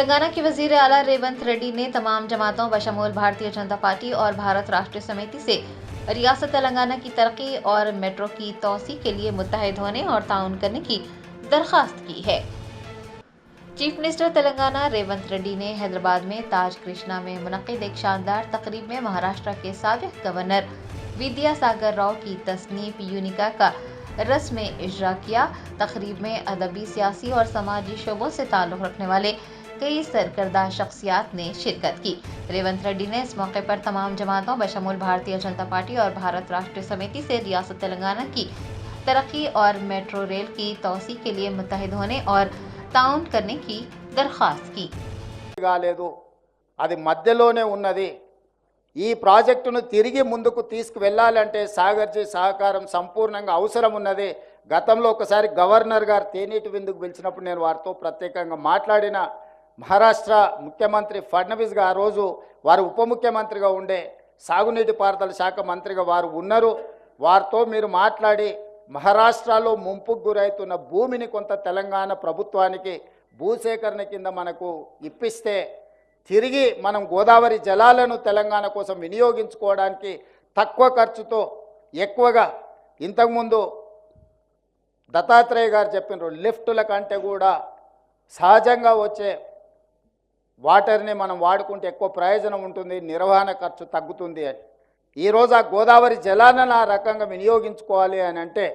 तेलंगाना के वजीर आला रेवंत रेड्डी ने तमाम जमातों बशमूल भारतीय जनता पार्टी और भारत राष्ट्रीय समिति से रियासत तेलंगाना की तरक्की और मेट्रो की तोसी के लिए मुत्तहिद होने और ताउन करने की दरख्वास्त की है। चीफ मिनिस्टर तेलंगाना रेवंत रेड्डी ने हैदराबाद में ताज कृष्णा में मुनक्किद एक शानदार तकरीब में महाराष्ट्र के साबिक गवर्नर विद्यासागर राव की तसनीफ यूनिका का रस्म इजरा किया। तकरीब में अदबी, सियासी और समाजी शोबों से ताल्लुक़ रखने वाले कई सरकर्दा शख्सियात ने शिरकत की। रेवंत रेड्डी ने इस मौके पर तमाम जमातों बशमूल भारतीय जनता पार्टी और भारत राष्ट्रीय समिति से रियासत तेलंगाना की तरक्की और मेट्रो रेल की तोसी के लिए मुत्तहिद होने और ताउन करने की दरख्वास्त की। అది మధ్యలోనే ఉన్నది। ఈ ప్రాజెక్టును తిరిగి ముందుకు తీసుకువెళ్ళాలంటే సాగర్జీ సహకారం సంపూర్ణంగా అవసరం ఉన్నది। గతంలో ఒకసారి గవర్నర్ గారు తేనీటి విందుకు పిలిచినప్పుడు నేను వారితో ప్రత్యేకంగా మాట్లాడిన మహారాష్ట్ర ముఖ్యమంత్రి ఫడ్నవీస్ గారు ఆ రోజు వారు ఉప ముఖ్యమంత్రిగా ఉండే సాగునీటి పారుదల శాఖ మంత్రిగా వారు ఉన్నారు। వారితో మీరు మాట్లాడి మహారాష్ట్రలో ముంపుకు గురైతున్న భూమిని కొంత తెలంగాణ ప్రభుత్వానికి భూసేకరణ కింద మనకు ఇప్పిస్తే తిరిగి మనం గోదావరి జలాలను తెలంగాణ కోసం వినియోగించుకోవడానికి తక్కువ ఖర్చుతో ఎక్కువగా ఇంతకుముందు దత్తాత్రేయ గారు చెప్పినారు లిఫ్టుల కంటే కూడా సహజంగా వచ్చే వాటర్ని మనం వాడుకుంటే ఎక్కువ ప్రయోజనం ఉంటుంది, నిర్వహణ ఖర్చు తగ్గుతుంది అని। ఈరోజు ఆ గోదావరి జలాలను ఆ రకంగా వినియోగించుకోవాలి అని అంటే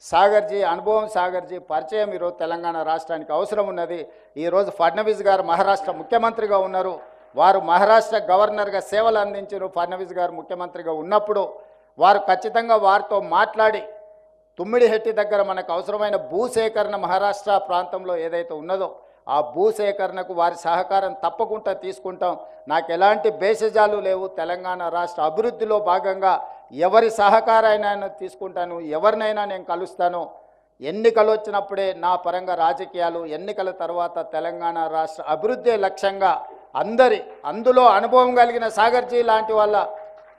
సాగర్జీ అనుభవం, సాగర్జీ పరిచయం ఈరోజు తెలంగాణ రాష్ట్రానికి అవసరం ఉన్నది। ఈరోజు ఫడ్నవీస్ గారు మహారాష్ట్ర ముఖ్యమంత్రిగా ఉన్నారు, వారు మహారాష్ట్ర గవర్నర్గా సేవలు అందించారు। ఫడ్నవీస్ గారు ముఖ్యమంత్రిగా ఉన్నప్పుడు వారు ఖచ్చితంగా వారితో మాట్లాడి తుమ్మిడిహెట్టి దగ్గర మనకు అవసరమైన భూసేకరణ మహారాష్ట్ర ప్రాంతంలో ఏదైతే ఉన్నదో ఆ భూసేకరణకు వారి సహకారం తప్పకుండా తీసుకుంటాం। నాకు ఎలాంటి భేషజాలు లేవు। తెలంగాణ రాష్ట్ర అభివృద్ధిలో భాగంగా ఎవరి సహకారాన్ని తీసుకుంటాను, ఎవరినైనా నేను కలుస్తాను। ఎన్నికలు వచ్చినప్పుడే నా పరంగా రాజకీయాలు, ఎన్నికల తర్వాత తెలంగాణ రాష్ట్ర అభివృద్ధి లక్ష్యంగా అందులో అనుభవం కలిగిన సాగర్జీ లాంటి వాళ్ళ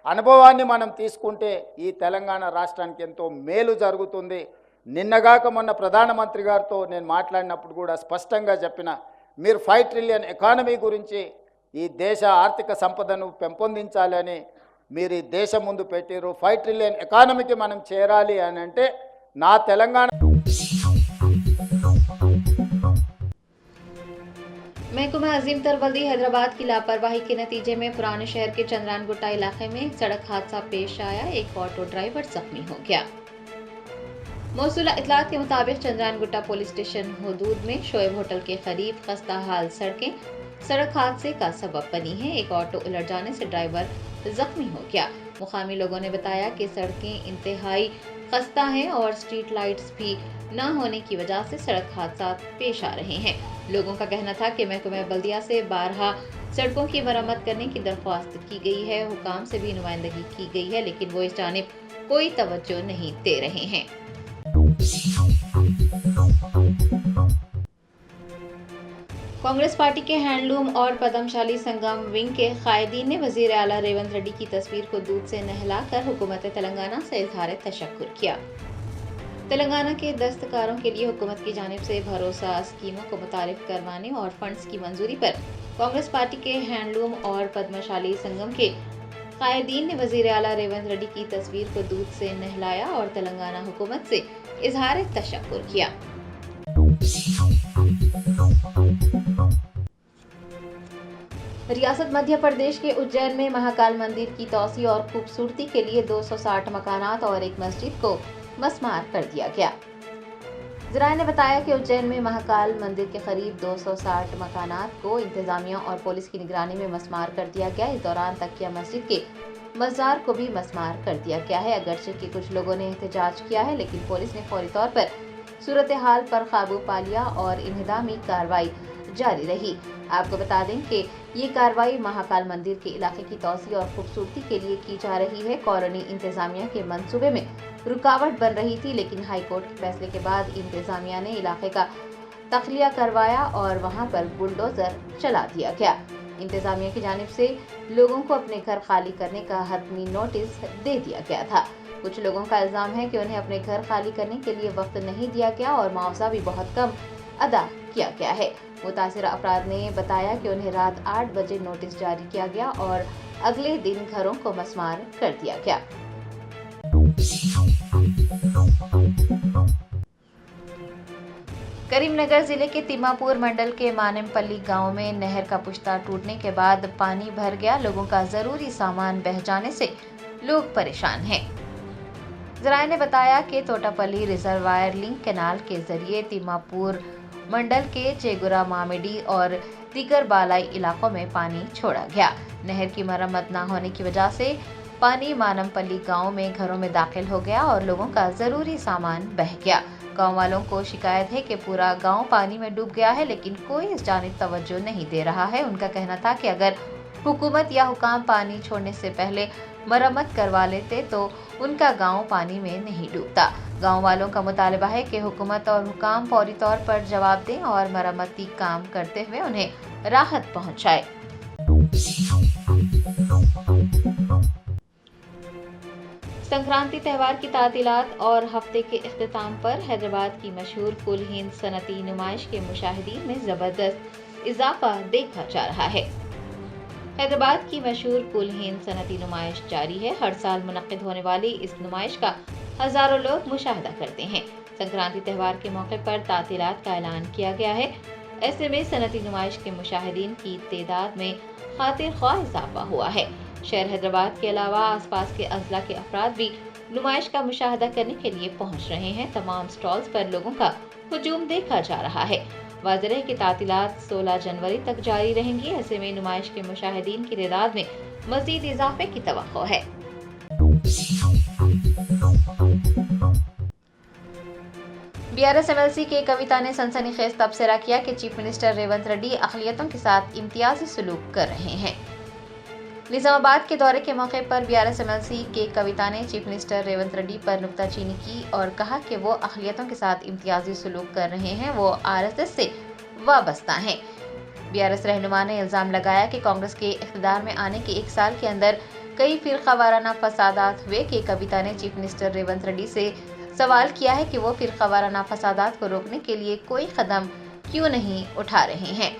అనుభవాన్ని మనం తీసుకుంటే ఈ తెలంగాణ రాష్ట్రానికి ఎంతో మేలు జరుగుతుంది। నిన్నగాక మొన్న ప్రధానమంత్రి గారితో నేను మాట్లాడినప్పుడు కూడా స్పష్టంగా చెప్పిన, మీరు 5 ట్రిలియన్ ఎకానమీ గురించి ఈ దేశ ఆర్థిక సంపదను పెంపొందించాలని మీరు ఈ దేశం ముందు పెట్టారు। 5 ట్రిలియన్ ఎకానమీకి మనం చేరాలి అని అంటే నా తెలంగాణ महकमा अजीम तरवल्दी हैदराबाद की लापरवाही के नतीजे में पुराने शहर के चंद्रानगुट्टा इलाके में एक सड़क हादसा पेश आया। एक ऑटो ड्राइवर जख्मी हो गया। मौसूला इतलात के मुताबिक चंद्रानगुट्टा पुलिस स्टेशन हदूद में शोएब होटल के करीब खस्ता हाल सड़कें सड़क हादसे का सबब बनी है। एक ऑटो उलट जाने से ड्राइवर जख्मी हो गया। मुकामी लोगों ने बताया कि सड़कें इंतहाई खस्ता हैं और स्ट्रीट लाइट्स भी न होने की वजह से सड़क हादसा पेश आ रहे हैं। लोगों का कहना था कि महकमा बल्दिया से 12 सड़कों की मरम्मत करने की दरख्वास्त की गई है, हुकाम से भी नुमाइंदगी की गई है, लेकिन वो इस जानिब कोई तवज्जो नहीं दे रहे हैं। कांग्रेस पार्टी के हैंडलूम और पद्मशाली संगम विंग के कायदीन ने वजीर आला रेवंत रेड्डी की तस्वीर को दूध से नहलाकर हुकूमत तेलंगाना से इजहार तशक्कुर किया। तेलंगाना के दस्तकारों के लिए हुकूमत की जानिब से भरोसा स्कीमों को मुतारिफ करवाने और फंड्स की मंजूरी पर कांग्रेस पार्टी के हैंडलूम और पद्मशाली संगम के कायदीन ने वजीर आला रेवंत रेड्डी की तस्वीर को दूध से नहलाया और तेलंगाना हुकूमत से इजहार तशक्कुर किया। रियासत मध्य प्रदेश के उज्जैन में महाकाल मंदिर की तोसी और खूबसूरती के लिए 260 मकानात और एक मस्जिद को मस्मार कर दिया गया। ज़राए ने बताया कि उज्जैन में महाकाल मंदिर के करीब 260 मकानात को इंतजामिया और पुलिस की निगरानी में मस्मार कर दिया गया। इस दौरान तकिया मस्जिद के मज़ार को भी मस्मार कर दिया गया है। अगरचे कि कुछ लोगों ने एहतजाज किया है, लेकिन पुलिस ने फौरी तौर पर सूरत हाल पर काबू पा लिया और इंहदामी कार्रवाई जारी रही। आपको बता दें कि ये कार्रवाई महाकाल मंदिर के इलाके की तोसी और खूबसूरती के लिए की जा रही है। कॉलोनी इंतजामिया के मंसूबे में रुकावट बन रही थी, लेकिन हाईकोर्ट के फैसले के बाद इंतजामिया ने इलाके का तख्लिया करवाया और वहां पर बुलडोजर चला दिया गया। इंतजामिया की जानिब से लोगों को अपने घर खाली करने का हतमी नोटिस दे दिया गया था। कुछ लोगों का इल्जाम है कि उन्हें अपने घर खाली करने के लिए वक्त नहीं दिया गया और मुआवजा भी बहुत कम अदा किया गया है। मुतासिर अफराद ने बताया कि उन्हें रात 8 बजे नोटिस जारी किया गया और अगले दिन घरों को मस्मार कर दिया गया। करीमनगर जिले के तिम्मापुर मंडल के मानेमपल्ली गांव में नहर का पुश्ता टूटने के बाद पानी भर गया। लोगों का जरूरी सामान बह जाने से लोग परेशान हैं। जराये ने बताया कि तोटापल्ली रिजर्वायर लिंक कैनाल के जरिए तिम्मापुर मंडल के चेगुरा मामेडी और दीगर बालाई इलाकों में पानी छोड़ा गया। नहर की मरम्मत न होने की वजह से पानी मानमपल्ली गांव में घरों में दाखिल हो गया और लोगों का जरूरी सामान बह गया। गांव वालों को शिकायत है कि पूरा गांव पानी में डूब गया है, लेकिन कोई इस जानिब तवज्जो नहीं दे रहा है। उनका कहना था कि अगर हुकूमत या हुकाम पानी छोड़ने से पहले मरम्मत करवा लेते तो उनका गांव पानी में नहीं डूबता। गांव वालों का मुतालबा है कि हुकूमत और हुकाम फौरी तौर पर जवाब दें और मरम्मती काम करते हुए उन्हें राहत पहुंचाए। संक्रांति त्यौहार की तातीलात और हफ्ते के इख्तिताम पर हैदराबाद की मशहूर कुल हिंद सनती नुमाइश के मुशाहिदीन में जबरदस्त इजाफा देखा जा रहा है। हैदराबाद की मशहूर कुल हिंद सनती नुमाइश जारी है। हर साल मुनक्किद होने वाली इस नुमाइश का हजारों लोग मुशाहिदा करते हैं। संक्रांति त्यौहार के मौके पर तातीलात का ऐलान किया गया है। ऐसे में सनती नुमाइश के मुशाहिदीन की तादाद में खातिर ख्वाह इजाफा हुआ है। शहर हैदराबाद के अलावा आसपास के अजला के अफराद भी नुमाइश का मुशाहिदा करने के लिए पहुंच रहे हैं। तमाम स्टॉल्स पर लोगों का हुजूम देखा जा रहा है। वाज़ेह है कि तातीलात 16 जनवरी तक जारी रहेंगी। ऐसे में नुमाइश के मुशाहिदीन की तादाद में मजीद इजाफे की तवक्को है। BRS-MLC के कविता ने सनसनीखेज तबसरा किया कि चीफ मिनिस्टर रेवंत रेड्डी अक़लियतों के साथ इम्तियाजी सलूक कर रहे हैं। निजामाबाद के दौरे के मौके पर BRS-MLC के कविता ने चीफ मिनिस्टर रेवंत रेड्डी पर नुक्ताचीनी की और कहा कि वो अक़लियतों के साथ इम्तियाजी सलूक कर रहे हैं, वो RSS से वाबस्ता हैं। BRS रहनुमा ने इल्ज़ाम लगाया कि कांग्रेस के इख्तिदार में आने के 1 साल के अंदर कई फ़िरक़ावाराना फसादात हुए कि कविता ने चीफ मिनिस्टर रेवंत रेड्डी से सवाल किया है कि वो फ़िरक़ावाराना फसादात को रोकने के लिए कोई कदम क्यों नहीं उठा रहे हैं।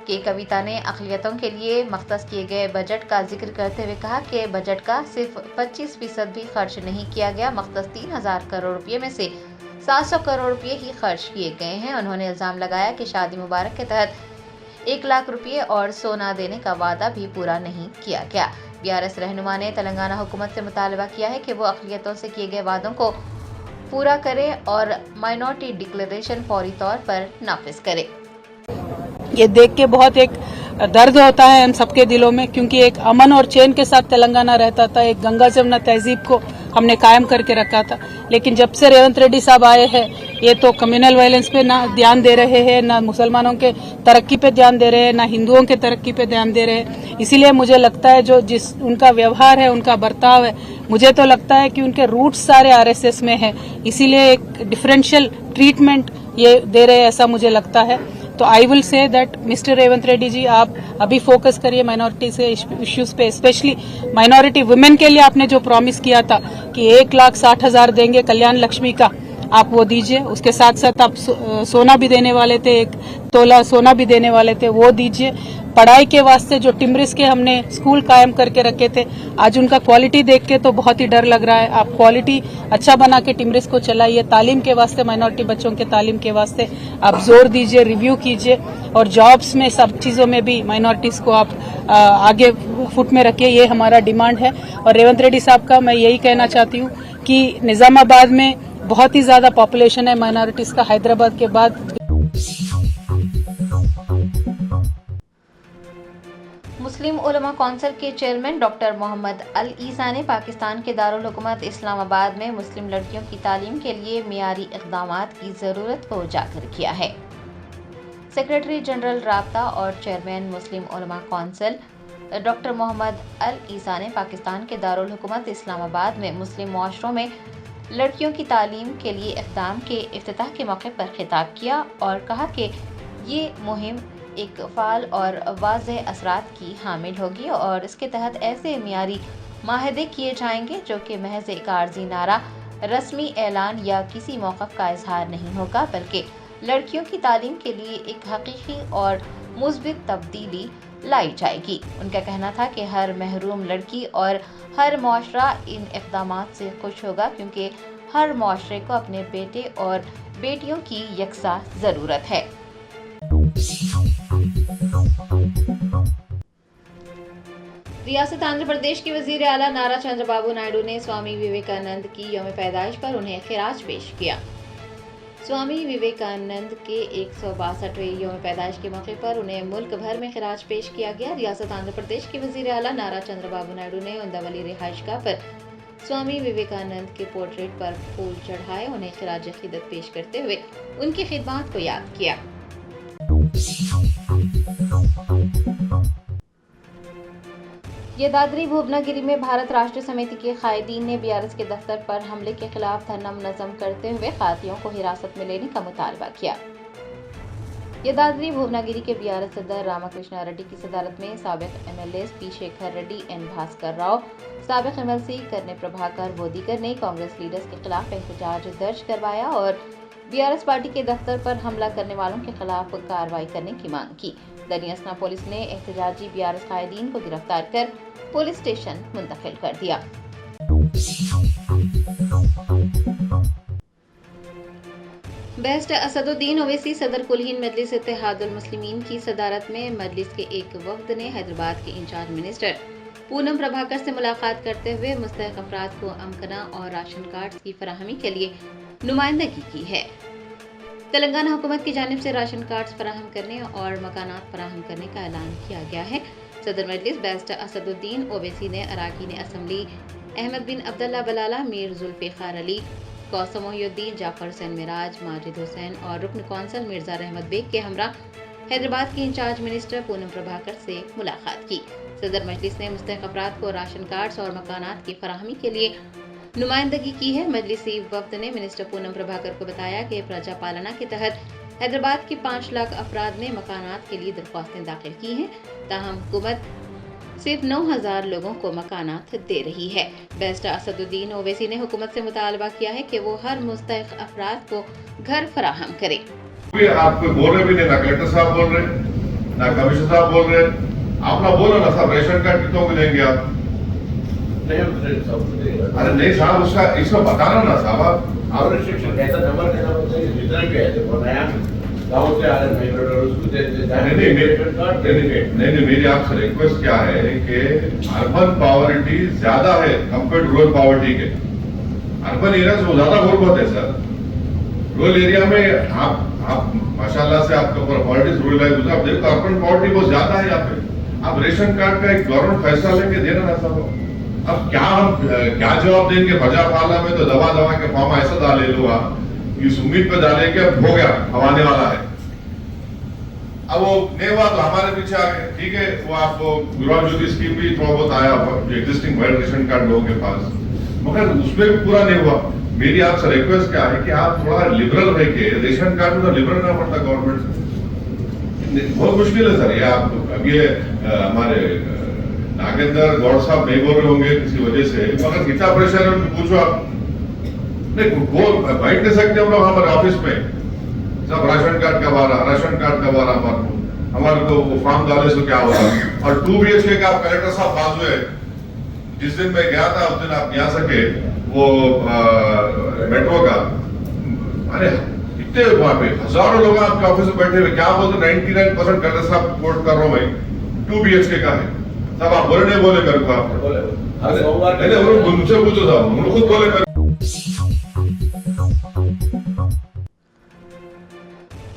के कविता ने अक़लियतों के लिए मख्तस किए गए बजट का जिक्र करते हुए कहा कि बजट का सिर्फ 25% भी खर्च नहीं किया गया। मख्तस 3000 करोड़ रुपये में से 700 करोड़ रुपये ही खर्च किए गए हैं। उन्होंने इल्ज़ाम लगाया कि शादी मुबारक के तहत 1 लाख रुपये और सोना देने का वादा भी पूरा नहीं किया गया। BRS रहनुमा ने तेलंगाना हुकूमत से मुतालबा किया है कि वो अक़लियतों से किए गए वादों को पूरा करे और माइनॉरिटी डिक्लेरेशन फौरी तौर पर नाफिज करे। ये देख के बहुत एक दर्द होता है हम सबके दिलों में, क्योंकि एक अमन और चैन के साथ तेलंगाना रहता था। एक गंगा जमुना तहजीब को हमने कायम करके रखा था। लेकिन जब से रेवंत रेड्डी साहब आए हैं, ये तो कम्युनल वायलेंस पे ना ध्यान दे रहे हैं, ना मुसलमानों के तरक्की पे ध्यान दे रहे हैं, ना हिंदुओं के तरक्की पे ध्यान दे रहे हैं। इसीलिए मुझे लगता है जो जिस उनका व्यवहार है, उनका बर्ताव है, मुझे तो लगता है कि उनके रूट्स सारे RSS में है। इसीलिए एक डिफरेंशियल ट्रीटमेंट ये दे रहे हैं, ऐसा मुझे लगता है। तो I will say that mister Revanth Reddy ji, आप अभी फोकस करिए माइनॉरिटी से इश्यूज पे, स्पेशली माइनॉरिटी वुमेन के लिए आपने जो प्रॉमिस किया था कि 1,60,000 देंगे कल्याण लक्ष्मी का, आप वो दीजिए। उसके साथ साथ आप सोना भी देने वाले थे, 1 तोला सोना भी देने वाले थे, वो दीजिए। पढ़ाई के वास्ते जो टिम्रिस के हमने स्कूल कायम करके रखे थे, आज उनका क्वालिटी देख के तो बहुत ही डर लग रहा है। आप क्वालिटी अच्छा बना के टिम्रिस को चलाइए। तालीम के वास्ते, माइनॉरिटी बच्चों के तालीम के वास्ते आप जोर दीजिए, रिव्यू कीजिए, और जॉब्स में सब चीजों में भी माइनॉरिटीज को आप आगे फुट में रखिए। ये हमारा डिमांड है। और रेवंत रेड्डी साहब का मैं यही कहना चाहती हूँ कि निजामाबाद में बहुत ही ज्यादा पॉपुलेशन है माइनॉरिटीज का, हैदराबाद के बाद। मुस्लिम उलमा कौंसिल के चेयरमैन डॉक्टर मोहम्मद अल ईसा ने पाकिस्तान के दारुल हुकूमत इस्लामाबाद में मुस्लिम लड़कियों की तालीम के लिए मियारी इक़दामात की ज़रूरत को उजागर किया है। सेक्रेटरी जनरल राब्ता और चेयरमैन मुस्लिम उलमा कौंसिल डॉक्टर मोहम्मद अल ईसा ने पाकिस्तान के दारुल हुकूमत इस्लामाबाद में मुस्लिम मुआशरों में लड़कियों की तालीम के लिए इक़दाम के इफ्तिताह के मौके पर खिताब किया और कहा कि ये मुहिम एक फ़ाल और वाज़ेह असरात की हामिल होगी और इसके तहत ऐसे मियारी माहदे किए जाएंगे जो कि महज एक आर्जी नारा, रस्मी ऐलान या किसी मौक़िफ़ का इजहार नहीं होगा, बल्कि लड़कियों की तालीम के लिए एक हकीकी और मुस्बित तब्दीली लाई जाएगी। उनका कहना था कि हर महरूम लड़की और हर मुआशरा इन इक़दामात से खुश होगा, क्योंकि हर मुआशरे को अपने बेटे और बेटियों की यकसा ज़रूरत है। रियासत आंध्र प्रदेश के वजीर आला नारा चंद्रबाबू नायडू ने स्वामी विवेकानंद की यौम पैदाइश पर उन्हें खिराज पेश किया। स्वामी विवेकानंद के 162वें यौम पैदाइश के मौके पर उन्हें मुल्क भर में खिराज पेश किया गया। रियासत आंध्र प्रदेश के वजीर आला नारा चंद्रबाबू नायडू ने उंदावली रिहाइशगाह पर स्वामी विवेकानंद के पोर्ट्रेट पर फूल चढ़ाए, उन्हें खिराज अकीदत पेश करते हुए उनकी खिदमत को याद किया। यदाद्री भुवनागिरी में भारत राष्ट्र समिति के कायदीन ने बीआरएस के दफ्तर पर हमले के खिलाफ धरना मुनज़्ज़म करते हुए खातियों को हिरासत में लेने का मुतालबा किया। यदाद्री भुवनागिरी के बीआरएस सदर रामाकृष्णा रेड्डी की सदारत में साबिक MLAs P Shekhar Reddy, N Bhaskar Rao, साबिक एमएलसी करने प्रभाकर बोदीकर ने कांग्रेस लीडर्स के खिलाफ एहतजाज दर्ज करवाया और बीआरएस पार्टी के दफ्तर पर हमला करने वालों के खिलाफ कार्रवाई करने की मांग की। दरियासना पुलिस ने एहतजाजी बीआरएस कायदीन को गिरफ्तार कर पुलिस स्टेशन मुंतकिल कर दिया। बेस्ट असदुद्दीन ओवैसी सदर कुल-हिंद मजलिस इत्तेहादुल मुस्लिमीन की सदारत में मजलिस के एक वफ्द ने हैदराबाद के इंचार्ज मिनिस्टर पूनम प्रभाकर से मुलाकात करते हुए मुस्तहक अफराद को अमकना और राशन कार्ड की फराहमी के लिए नुमाइंदगी की है। तेलंगाना हुकूमत की जानिब से राशन कार्ड फराहम करने और मकानात फराहम करने का ऐलान किया गया है। सदर मजलिस बेस्ट असदुद्दीन ओवैसी ने अराकीन असम्बली अहमद बिन अब्दुल्ला बलाला, मीर जुल्फ़िकार अली, कौसम मोहिउद्दीन, जाफर हुसैन मिराज, माजिद हुसैन और रुकन कौंसल मिर्जा रहमत बेग के हमरा हैदराबाद की इंचार्ज मिनिस्टर पूनम प्रभाकर से मुलाकात की। सदर मजलिस ने मुस्तहक अफराद को राशन कार्ड्स और मकानात की फराहमी के लिए नुमाइंदगी की है। मजलिसी वफ्द ने मिनिस्टर पूनम प्रभाकर को बताया कि प्रजा पालना के तहत हैदराबाद के 5 लाख अफराद ने मकानात के लिए दरख्वास्तें दाखिल की हैं, ताहम हुकूमत सिर्फ 9000 लोगों को मकानात दे रही है। बेस्ट असदुद्दीन ओवैसी ने हुकूमत से मुतालबा किया है कि वो हर मुस्तहक अफराद को घर फराहम करे। आप कोई बोल रहे भी नहीं, ना कलेक्टर साहब बोल रहे, ना कमिश्नर साहब बोल रहे, आप ना बोलो ना साहब रेशन कार्ड कितनों को देंगे आप? अरे नहीं साहब, उसका इसको बताना ना साहब, आप रिस्ट्रिक्शन ऐसा नंबर देना होता है जितना भी है वो नया गांव से आ रहे हैं उसको नहीं, मेरी आपसे रिक्वेस्ट क्या है कि अर्बन पॉवर्टी ज्यादा है कंपेयर टू रूरल पॉवर्टी के। अर्बन एरिया से ज्यादा गुर्बत है सर। रूरल एरिया में आप माशाल्लाह से आपका पॉवर्टी रूरल आप देखो अर्बन पॉवर्टी बहुत ज्यादा है यहाँ पे। आप रेशन कार्ड का एक गवर्नमेंट फैसला लेके देना ना सब। अब क्या जवाब देंगे? बजा पाला में तो दवा के फॉर्म ऐसा डाले लो आप, इस उम्मीद पे डाले कि अब हो गया, अब आने वाला है। अब वो नहीं हुआ तो हमारे पीछे आ गए, ठीक है। वो आपको गृह ज्योति स्कीम भी थोड़ा बहुत आया जो एग्जिस्टिंग वाइल्ड रेशन कार्ड लोगों के पास, मगर उसमें भी पूरा नहीं हुआ। मेरी आपसे रिक्वेस्ट क्या है कि आप थोड़ा लिबरल रह के रेशन कार्ड में तो लिबरल रहना पड़ता गवर्नमेंट। बहुत मुश्किल है सर ये। आप अब ये हमारे नागेंद्र गौड़ साहब नहीं बोल रहे होंगे किसी वजह से, मगर इतना प्रेशर है पूछो आप। नहीं वो बैठ नहीं सकते हम लोग हमारे ऑफिस में, सब राशन कार्ड कब आ रहा, हमारे को वो फॉर्म डाले तो क्या होगा। और 2 BHK का आप कलेक्टर साहब बाजू है। जिस दिन मैं गया था उस दिन आप नहीं आ सके, वो मेट्रो का, अरे इतने वहां पे हजारों लोग आपके ऑफिस में बैठे हुए, क्या बोलते 99% कलेक्टर साहब कोट कर रहा हूँ भाई 2 BHK का है। सब आप बोले नहीं बोले मेरे को, आप मुझसे पूछो साहब, उन्होंने खुद बोले मेरे।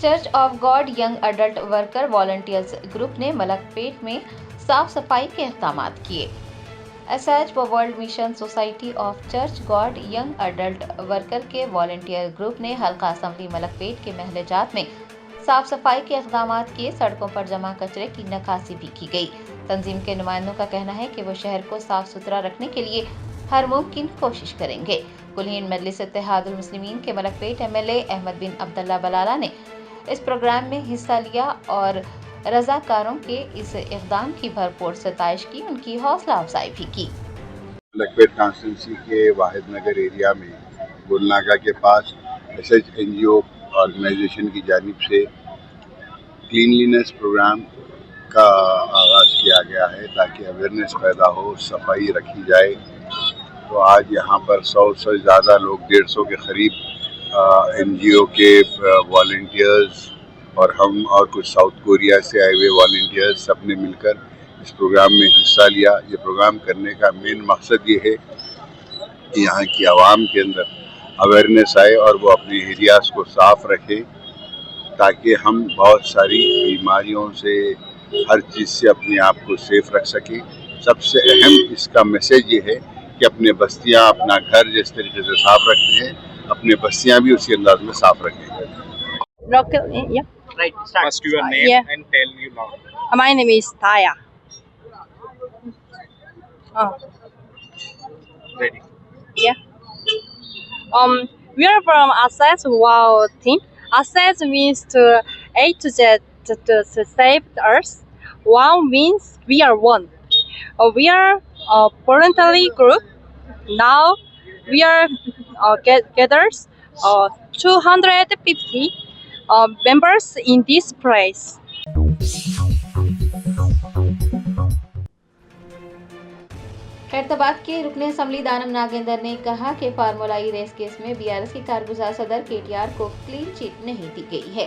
Church of God young adult worker volunteers group ने मलकपेट में साफ सफाई के इक़दाम किए। SH world mission society of church God young adult worker के वॉलंटियर ग्रुप ने हल्का असम्बली मलकपेट के महलजात में साफ सफाई के इक़दाम किए। सड़कों पर जमा कचरे की नकासी भी की गई। तंजीम के नुमाइंदों का कहना है कि वो शहर को साफ सुथरा रखने के लिए हर मुमकिन कोशिश करेंगे। कुल-हिंद मजलिस इत्तेहादुल मुस्लिमीन के मलकपेट एमएलए अहमद बिन अब्दुल्ला बलाला ने इस प्रोग्राम में हिस्सा लिया और रजाकारों के इस इक़दाम की भरपूर सताइश की, उनकी हौसला अफजाई भी की। मलकपेट कॉन्स्टिट्यूंसी के वाहिद नगर एरिया में गुलनागा के पास एसएच NGO ऑर्गेनाइजेशन की जानिब से क्लीनलीनेस प्रोग्राम का आगाज़ किया गया है ताकि अवेयरनेस पैदा हो, सफाई रखी जाए। तो आज यहाँ पर 100 से ज़्यादा लोग, 150 के करीब NGO के वॉलंटियर्स और हम और कुछ साउथ कोरिया से आए हुए वॉलंटियर्स सब ने मिलकर इस प्रोग्राम में हिस्सा लिया। ये प्रोग्राम करने का मेन मकसद ये है कि यहाँ की आवाम के अंदर अवेयरनेस आए और वो अपने एरियाज़ को साफ़ रखें ताकि हम बहुत सारी बीमारियों से, हर चीज़ से अपने आप को सेफ रख सकें। सबसे अहम इसका मैसेज ये है कि अपने बस्तियाँ, अपना घर जिस तरीके से साफ रखते हैं, अपने बस्तियाँ भी उसी अंदाज में साफ रखें। Yeah. Right, start. Ask your name Yeah. and tell you now. My name is Taya. Ready. Yeah. We are from Assess Wow team. Assess means to A to Z to save the earth. Wow means we are one. We are a voluntary group. Now we are gathers 250 members in this place. Khairatabad के रुकने assembly दानम नागेंद्र ने कहा कि formula ई race case में BRS के कारगुजार सदर KTR को clean chit नहीं दी गई है।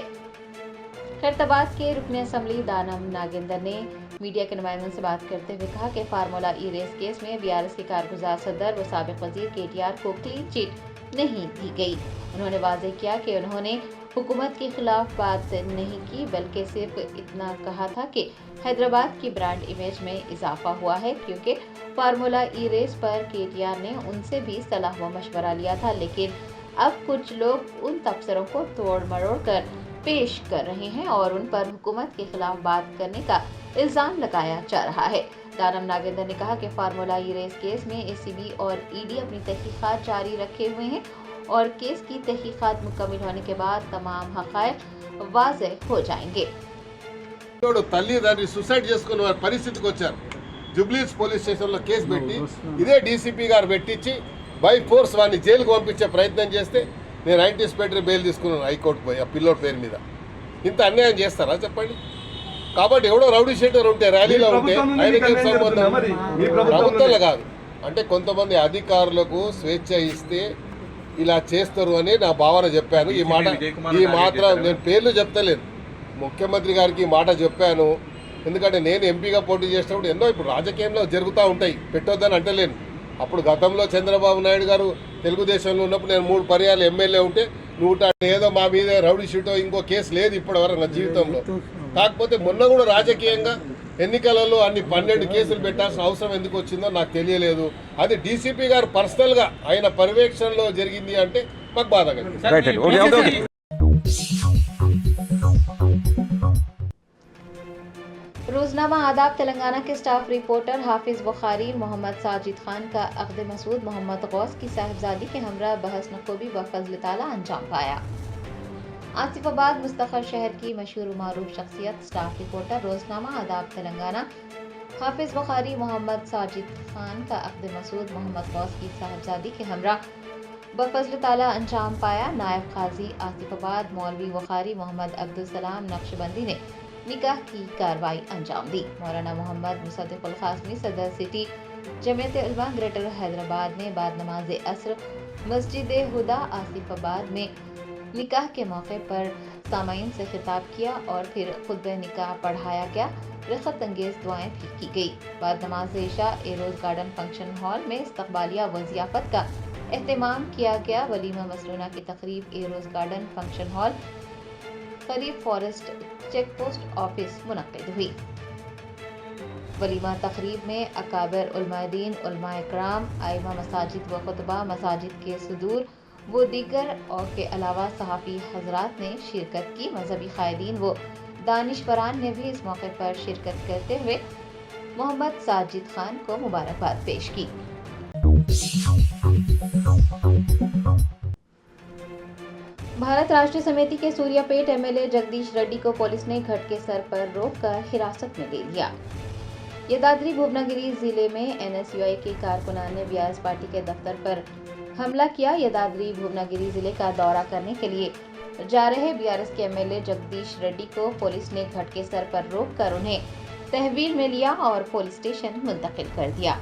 खैरताबाद के रुकने असम्बली दानम नागेंद्र ने मीडिया के नुमाइंदों से बात करते हुए कहा कि फार्मूला ई रेस केस में बीआरएस के कारगुजार सदर व साबिक वजीर केटीआर को क्लीन चिट नहीं दी गई। उन्होंने वाज़ेह किया कि उन्होंने हुकूमत के खिलाफ बात नहीं की, बल्कि सिर्फ इतना कहा था कि हैदराबाद की ब्रांड इमेज में इजाफा हुआ है, क्योंकि फार्मूला ई रेस पर केटीआर ने उनसे भी सलाह व मशवरा लिया था, लेकिन अब कुछ लोग उन तबसरों को तोड़ मरोड़ कर पेश कर रहे हैं और उन पर हुकूमत के खिलाफ बात करने का इल्ज़ाम लगाया जा रहा है। दानम नागेंद्र ने कहा कि फार्मूला ई रेस केस में ACB और ED अपनी तहकीकात जारी रखे हुए हैं और केस की तहकीकात मुकम्मल होने के बाद तमाम हक़ाइक़ वाज़ेह हो जाएंगे। తల్లిదండ్రి సూసైడ్ చేసుకున్న వారి పరిస్థితికి వచ్చారు। జూబ్లీస్ పోలీస్ స్టేషన్లో కేసు పెట్టి ఇదే DCP గారు పెట్టించి బై ఫోర్స్ వాడిని జైలుకు పంపించే ప్రయత్నం చేస్తే నేను యాంటిసిపేటరీ బెయిల్ తీసుకున్నాను హైకోర్టు పోయి ఆ పిల్లోడ్ పేరు మీద। ఇంత అన్యాయం చేస్తారా చెప్పండి? కాబట్టి ఎవడో రౌడీ షీటర్ ఉంటే ర్యాలీలో ఉంటే ఆయనకేం సంబంధం? ప్రభుత్వంలో కాదు, అంటే కొంతమంది అధికారులకు స్వేచ్ఛ ఇస్తే ఇలా చేస్తారు అని నా భావన చెప్పాను। ఈ మాత్రం నేను పేర్లు చెప్తలేను, ముఖ్యమంత్రి గారికి ఈ మాట చెప్పాను। ఎందుకంటే నేను ఎంపీగా పోటీ చేసినప్పుడు ఎన్నో ఇప్పుడు రాజకీయంలో జరుగుతూ ఉంటాయి, పెట్టొద్దని అంటలేను। అప్పుడు గతంలో చంద్రబాబు నాయుడు గారు తెలుగుదేశంలో ఉన్నప్పుడు నేను 3 పర్యాలు ఎమ్మెల్యే ఉంటే ఏదో మా మీద రౌడీ షీటో ఇంకో కేసు లేదు ఇప్పటివరకు నా జీవితంలో। కాకపోతే మొన్న కూడా రాజకీయంగా ఎన్నికలలో అన్ని 12 కేసులు పెట్టాల్సిన అవసరం ఎందుకు వచ్చిందో నాకు తెలియలేదు। అది DCP గారు పర్సనల్గా ఆయన పర్యవేక్షణలో జరిగింది అంటే మాకు బాధ కలిగింది। रोजनामा आदाब तेलंगाना के स्टाफ रिपोर्टर हाफिज बुखारी मोहम्मद साजिद खान का अक़द मसूद मोहम्मद गौस की साहिबजादी के हमरा बहस नखूबी व फजल ताला अंजाम पाया। आसिफाबाद मुस्तखर शहर की मशहूर मारूफ शख्सियत स्टाफ रिपोर्टर रोजनामा आदाब तेलंगाना हाफिज बुखारी मोहम्मद साजिद खान का अक़द मसूद मोहम्मद गौस की साहिबजादी के हमरा बफजल ताला अंजाम पाया। नायब काजी आसिफाबाद मौलवी बुखारी मोहम्मद अब्दुल सलाम नक्शबंदी ने निकाह की कार्रवाई अंजाम दी। मौलाना मोहम्मद मुसद्दिकुल क़ासिमी सदर सिटी जमीयत उलमा ग्रेटर हैदराबाद ने बाद नमाज असर मस्जिद हुदा आसिफाबाद में निकाह के मौके पर सामाईन से खिताब किया और फिर खुतबे निकाह पढ़ाया गया। रख़त अंगेज़ दुआएं भी की गई। बाद नमाज इशा एरोज़ गार्डन फंक्शन हॉल में इस्तक़बालिया व ज़ियाफ़त का एहतमाम किया गया। वलीमा मसरूना की तकरीब एरोज़ गार्डन फंक्शन हॉल करीब फॉरेस्ट चेक पोस्ट ऑफिस मुनक़िद हुई। वलीमा तकरीब में अकाबिर उलमादीन, उलमा इकराम, आइमा मसाजिद व खुतबा मसाजिद के सदूर व दीगर और के अलावा सहाफ़ी हजरात ने शिरकत की। मजहबी क़ायदीन व दानिशवरान ने भी इस मौके पर शिरकत करते हुए मोहम्मद साजिद खान को मुबारकबाद पेश की। भारत राष्ट्रीय समिति के सूर्यापेट MLA जगदीश रेड्डी को पुलिस ने घट के सर पर रोककर हिरासत में ले लिया। यदाद्री भुवनागिरी जिले में NSUI के कारकुनान ने BRS पार्टी के दफ्तर पर हमला किया। यदाद्री भुवनागिरी जिले का दौरा करने के लिए जा रहे बीआरएस के एमएलए जगदीश रेड्डी को पुलिस ने घटकेसर पर रोककर उन्हें तहवील में लिया और पुलिस स्टेशन मुंतकिल कर दिया।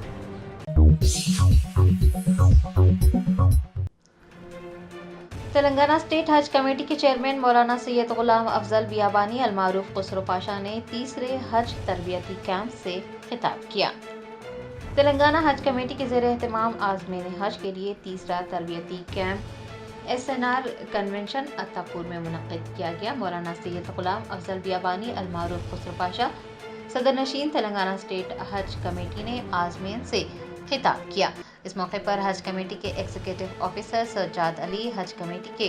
तेलंगाना स्टेट हज कमेटी के चेयरमैन मौलाना सैयद गुलाम अफजल बियाबानी अलमारूफ खुसरो पाशा ने तीसरे हज तरबियती कैंप से खिताब किया। तेलंगाना हज कमेटी के ज़ेर एहतमाम आज़मीन हज के लिए तीसरा तरबियती कैंप एसएनआर कन्वेंशन अत्तापुर में मुनक़्क़िद किया गया। मौलाना सैयद गुलाम अफजल बियाबानी अलमारूफ खुसरो पाशा सदर नशीन तेलंगाना स्टेट हज कमेटी ने आज़मीन से खिताब किया। इस मौके पर हज कमेटी के एग्जीक्यूटिव ऑफिसर सज्जाद अली, हज कमेटी के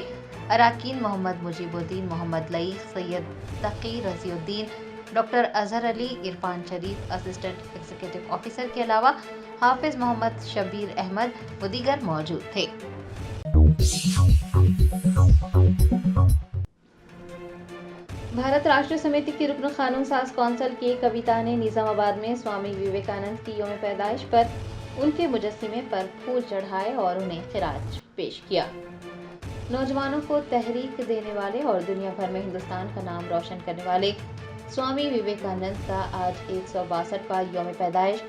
अराकीन मोहम्मद मुजीबुद्दीन, मोहम्मद लई, सैयद तकी रज़ीउद्दीन, डॉक्टर अजहर अली, इरफान शरीफ असिस्टेंट एग्जीक्यूटिव ऑफिसर के अलावा हाफिज मोहम्मद शबीर अहमद व दीगर मौजूद थे। भारत राष्ट्र समिति की रुकन कानून साज कौंसिल की कविता ने निजामाबाद में स्वामी विवेकानंद की यौम पैदाइश पर उनके मुजस्सिमे पर फूल चढ़ाए और उन्हें खिराज पेश किया। नौजवानों को तहरीक देने वाले और दुनिया भर में हिंदुस्तान का नाम रोशन करने वाले स्वामी विवेकानंद का आज 162वां यौम पैदाइश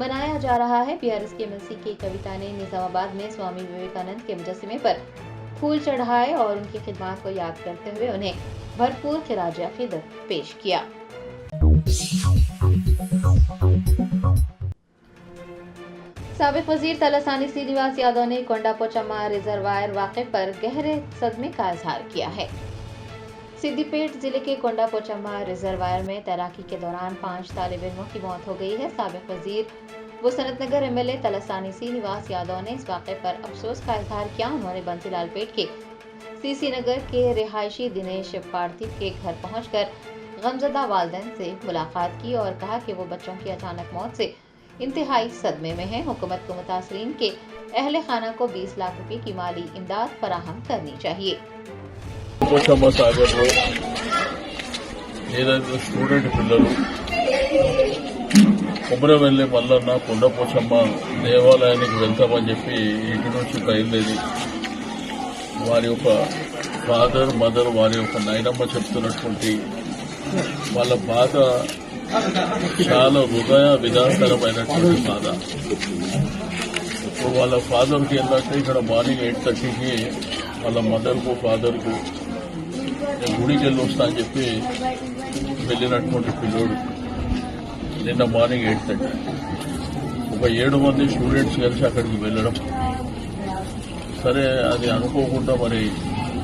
मनाया जा रहा है। बीआरएस के एमएलसी की कविता ने निजामाबाद में स्वामी विवेकानंद के मुजस्सिमे पर फूल चढ़ाए और उनकी खिदमत को याद करते हुए उन्हें भरपूर खिराज अकीदत पेश किया। साबिक वजीर तलसानी श्रीनिवास यादव ने कोंडापोचम्मा रिजर्वायर वाक़े पर गहरे सदमे का इजहार किया है। सिद्दीपेट जिले के कोंडापोचम्मा रिजर्वायर में तैराकी के दौरान 5 तालिब इल्मों की मौत हो गई है। साबिक वजीर व सनतनगर एमएलए तलसानी श्रीनिवास यादव ने इस वाक़े पर अफसोस का इजहार किया। उन्होंने बंसीलाल पेट के सीसी नगर के रिहायशी दिनेश पार्थिव के घर पहुंचकर गमजदा वालिदैन से मुलाकात की और कहा कि वो बच्चों की अचानक मौत से इंतहाई सदमे में है। हुकूमत को मुतासरीन के अहले खाना को 20 लाख रुपए की माली इमदाद फराहम करनी चाहिए। स्टूडेंट पिల్లలు కొమరవెల్లి మల్లన్న కొండపోచమ్మ దేవాలయానికి వెళ్తామని చెప్పి ఇంటి నుంచి బయలుదేరి వారి యొక్క ఫాదర్ మదర్ వారి యొక్క నాయనమ్మ చెప్తున్నటువంటి వాళ్ళ బాధ చాలా హృదయ విదారకరమైనటువంటి బాధ. వాళ్ళ ఫాదర్కి ఏంటంటే ఇక్కడ మార్నింగ్ 8:30కి వాళ్ళ మదర్కు ఫాదర్కు గుడికి వెళ్ళి వస్తా అని చెప్పి వెళ్ళినటువంటి పిల్లోడు నిన్న మార్నింగ్ 8:30 ఒక 7 మంది స్టూడెంట్స్ కలిసి అక్కడికి వెళ్ళడం. సరే అది అనుకోకుండా మరి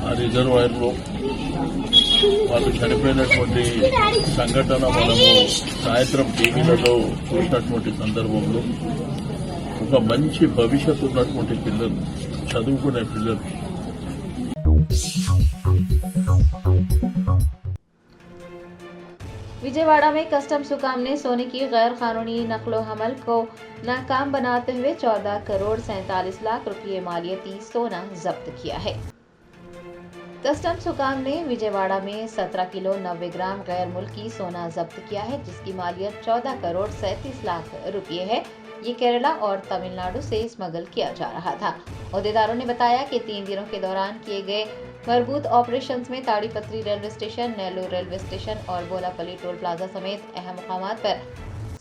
ఆ రిజర్వాయర్లో వాళ్ళు చనిపోయినటువంటి సంఘటన మనము సాయంత్రం టీవీలలో చూసినటువంటి సందర్భంలో ఒక మంచి భవిష్యత్తు ఉన్నటువంటి పిల్లలు, చదువుకునే పిల్లలు विजयवाड़ा में कस्टम्स हुकाम ने सोने की गैर कानूनी नकलो हमल को नाकाम बनाते हुए 14 करोड़ 47 लाख रुपये मालियती सोना जब्त किया है। कस्टम्स हुकाम ने विजयवाड़ा में 17 किलो 90 ग्राम गैर मुल्की सोना जब्त किया है, जिसकी मालियत 14 करोड़ 37 लाख रुपये है। ये केरला और तमिलनाडु से स्मगल किया जा रहा था। अहदेदारों ने बताया कि 3 दिनों के दौरान किए गए मरबूत ऑपरेशंस में Tadipatri railway station, Nellore railway station और बोलापल्ली टोल प्लाजा समेत अहम मुकामात पर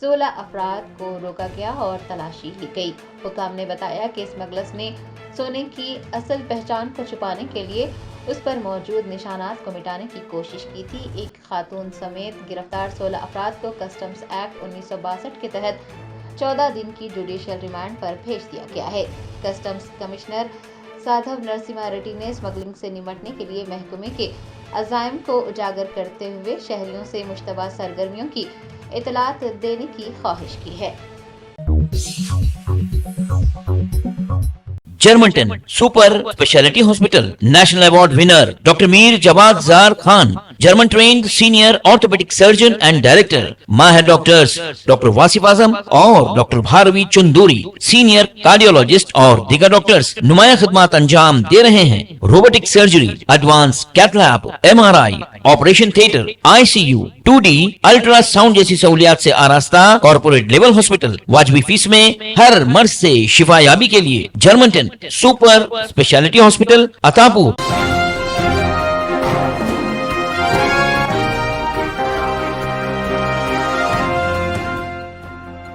16 अफराद को रोका गया और तलाशी ली गई। हुकाम ने बताया कि स्मगलर्स ने सोने की असल पहचान को छुपाने के लिए उस पर मौजूद निशानात को मिटाने की कोशिश की थी। एक खातून समेत गिरफ्तार 16 अफराद को कस्टम्स एक्ट 1962 के तहत 14 दिन की जुडिशियल रिमांड पर भेज दिया गया है। कस्टम्स कमिश्नर साधव नरसिम्हा रेड्डी ने स्मगलिंग से निपटने के लिए महकमे के अज़ाइम को उजागर करते हुए शहरियों से मुश्तबा सरगर्मियों की इतलात देने की ख्वाहिश की है। Germanten super speciality hospital national award winner doctor Mir Jawad Zar Khan, German trained senior orthopaedic surgeon and director, माहिर डॉक्टर्स डॉक्टर वासिफ आजम और doctor Bharavi Chunduri, senior cardiologist और दीगर डॉक्टर्स नुमाया खिदमत अंजाम दे रहे हैं। Robotic surgery, advance cath lab, MRI, operation theatre, ICU, 2D ultrasound जैसी सहूलियात से आरास्ता कॉर्पोरेट लेवल हॉस्पिटल। वाजबी फीस में हर मर्ज से शिफायाबी के लिए Germanton super speciality hospital Attapur.